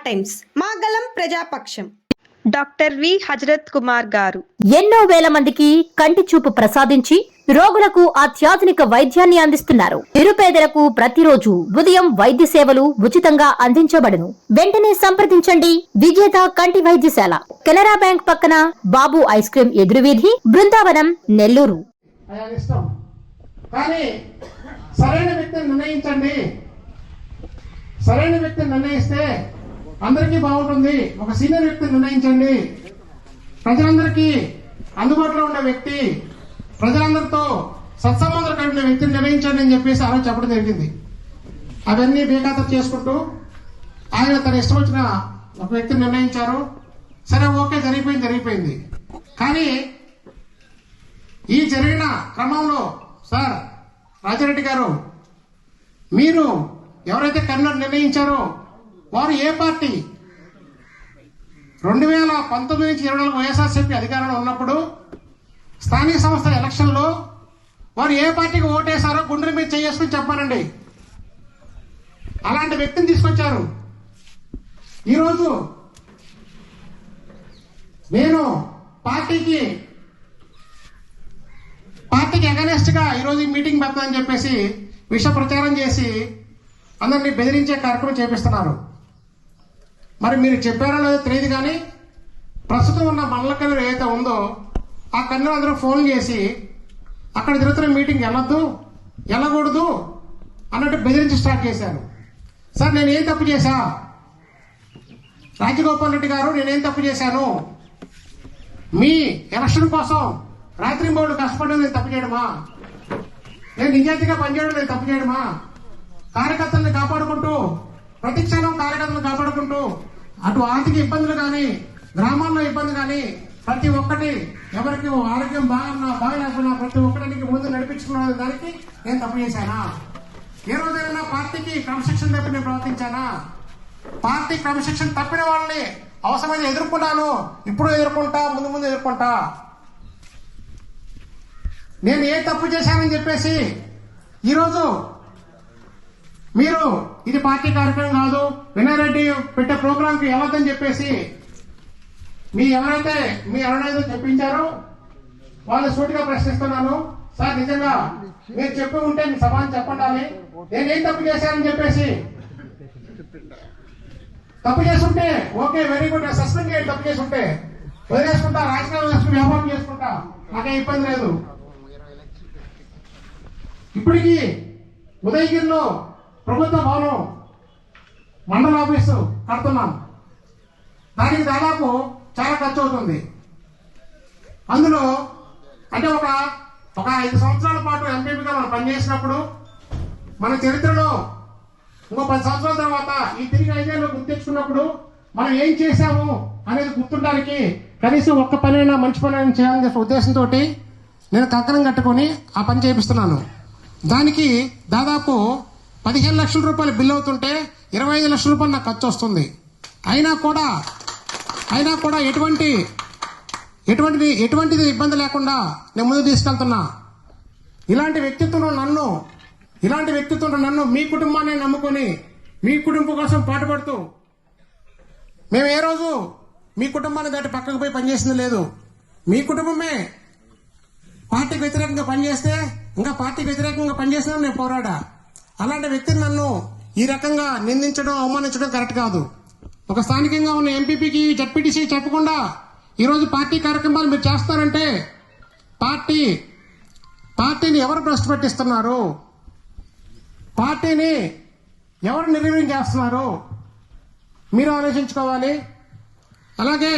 Times మాగలం ప్రజాపక్షం doctor V Hazrat Kumar గారు ఎన్నో వేల మందికి కంటి చూపు ప్రసాదించి రోగులకు అత్యాధునిక వైద్యాన్ని అందిస్తున్నారు. నిరుపేదలకు ప్రతిరోజు ఉదయం వైద్య సేవలు ఉచితంగా అందించబడును. వెంటనే సంప్రదించండి. విజేత కంటి వైద్యశాల, కెనరా బ్యాంక్ పక్కన, బాబు ఐస్ క్రీం ఎదురువీధి, బృందావనం, నెల్లూరు. సరైన వ్యక్తిని నిర్ణయించండి. సరైన వ్యక్తిని నిర్ణయిస్తే అందరికీ బాగుంటుంది. ఒక సీనియర్ వ్యక్తిని నిర్ణయించండి. ప్రజలందరికీ అందుబాటులో ఉండే వ్యక్తి, ప్రజలందరితో సత్సంబంధాలు కలిగిన వ్యక్తిని నిర్ణయించండి అని చెప్పేసి ఆ రోజు చెప్పడం జరిగింది. అవన్నీ బేఖాతరు చేసుకుంటూ ఆయన తన ఇష్టం వచ్చిన ఒక వ్యక్తిని నిర్ణయించారు. సరే, ఓకే, జరిగిపోయింది. కానీ ఈ జరిగిన క్రమంలో సార్ రాజారెడ్డి గారు, మీరు ఎవరైతే కన్వీనర్ నిర్ణయించారో వారు ఏ పార్టీ? 2019 నుంచి 24 వైఎస్ఆర్సీపీ అధికారంలో ఉన్నప్పుడు స్థానిక సంస్థల ఎలక్షన్లో వారు ఏ పార్టీకి ఓటేశారో గుండెల మీద చేసుకుని చెప్పారండి. అలాంటి వ్యక్తిని తీసుకొచ్చారు. ఈరోజు నేను పార్టీకి అగనెస్ట్ గా ఈరోజు ఈ మీటింగ్ పెడతానని చెప్పేసి విష ప్రచారం చేసి అందరినీ బెదిరించే కార్యక్రమం చేపిస్తున్నారు. మరి మీరు చెప్పారో లేదో తెలియదు, కానీ ప్రస్తుతం ఉన్న మండల కన్వీనర్ ఏదైతే ఉందో ఆ కన్వీనర్ అందరూ ఫోన్ చేసి అక్కడ జరుగుతున్న మీటింగ్ వెళ్ళకూడదు అన్నట్టు బెదిరించి స్టార్ట్ చేశారు. సార్, నేనేం తప్పు చేశా? రాజగోపాల్ రెడ్డి గారు, నేనేం తప్పు చేశాను? మీ ఎలక్షన్ కోసం రాత్రి మూడు కష్టపడడం నేను తప్పు చేయడమా? నేను నిజాయితీగా పనిచేయడం నేను తప్పు చేయడమా? కార్యకర్తల్ని కాపాడుకుంటూ, ప్రతి క్షణం కార్యకర్తలను కాపాడుకుంటూ, అటు ఆర్థిక ఇబ్బందులు కానీ, గ్రామాల్లో ఇబ్బంది కానీ, ప్రతి ఒక్కటి ఎవరికి ఆరోగ్యం బాగలేకపోయినా ప్రతి ఒక్కరికి ముందు నడిపించుకున్న దానికి నేను తప్పు చేశానా? ఏ రోజైనా పార్టీకి క్రమశిక్షణ తప్పి నేను ప్రవర్తించానా? పార్టీ క్రమశిక్షణ తప్పిన వాళ్ళని అవసరమైతే ఎదుర్కొన్నాను. ఇప్పుడు ఎదుర్కొంటా, ముందు ఎదుర్కొంటా. నేను ఏ తప్పు చేశానని చెప్పేసి ఈరోజు మీరు ఇది పార్టీ కార్యక్రమం కాదు, వినారెడ్డి పెట్టే ప్రోగ్రామ్ కి వెళ్ళొద్దని చెప్పేసి ఎవరైతే చెప్పించారో వాళ్ళు సూటిగా ప్రశ్నిస్తున్నాను. సార్, నిజంగా మీరు చెప్పి ఉంటే మీ సభని చెప్పండి. నేనేం తప్పు చేశానని చెప్పేసి తప్పు చేసుంటే ఓకే, వెరీ గుడ్, సస్పెండ్ చేయండి. తప్పు చేసుంటే వదిలేసుకుంటా, రాజకీయాలు చేసుకుని వ్యాపారం చేసుకుంటా, నాకేం ఇబ్బంది లేదు. ఇప్పటికీ ఉదయగిరిలో ప్రభుత్వ భవనం మండల ఆఫీసు కడుతున్నాం. దానికి దాదాపు చాలా ఖర్చు అవుతుంది. అందులో అంటే ఒక 5 సంవత్సరాల పాటు ఎంపీపీగా మనం పనిచేసినప్పుడు మన చరిత్రలో ఇంకో 10 సంవత్సరాల తర్వాత ఈ తిరిగి 5 ఏళ్ళు గుర్తు తెచ్చుకున్నప్పుడు మనం ఏం చేశాము అనేది గుర్తుండడానికి కనీసం ఒక్క పనైనా మంచి పని చేయాలని చెప్పే ఉద్దేశంతో నేను కంకణం కట్టుకొని ఆ పని చేపిస్తున్నాను. దానికి దాదాపు 15 లక్షల రూపాయలు బిల్లు అవుతుంటే 25 లక్షల రూపాయలు నాకు ఖర్చు వస్తుంది. అయినా కూడా ఎటువంటిది ఇబ్బంది లేకుండా నేను ముందు తీసుకెళ్తున్నా. ఇలాంటి వ్యక్తిత్వం నన్ను మీ కుటుంబాన్ని నమ్ముకొని మీ కుటుంబం కోసం పాటుపడుతూ మేము ఏ రోజు మీ కుటుంబాన్ని దాటి పక్కకు పోయి పనిచేసింది లేదు. మీ కుటుంబమే పార్టీకి వ్యతిరేకంగా పనిచేస్తే ఇంకా పార్టీకి వ్యతిరేకంగా పనిచేసినా నేను పోరాడా. అలాంటి వ్యక్తిని నన్ను ఈ రకంగా నిందించడం, అవమానించడం కరెక్ట్ కాదు. ఒక స్థానికంగా ఉన్న ఎంపీపీకి, జడ్పీటీసీ చెప్పకుండా ఈరోజు పార్టీ కార్యక్రమాలు మీరు చేస్తారంటే పార్టీని ఎవరు భ్రష్టు పట్టిస్తున్నారు? పార్టీని ఎవరు నిర్వీర్యం చేస్తున్నారు? మీరు ఆలోచించుకోవాలి. అలాగే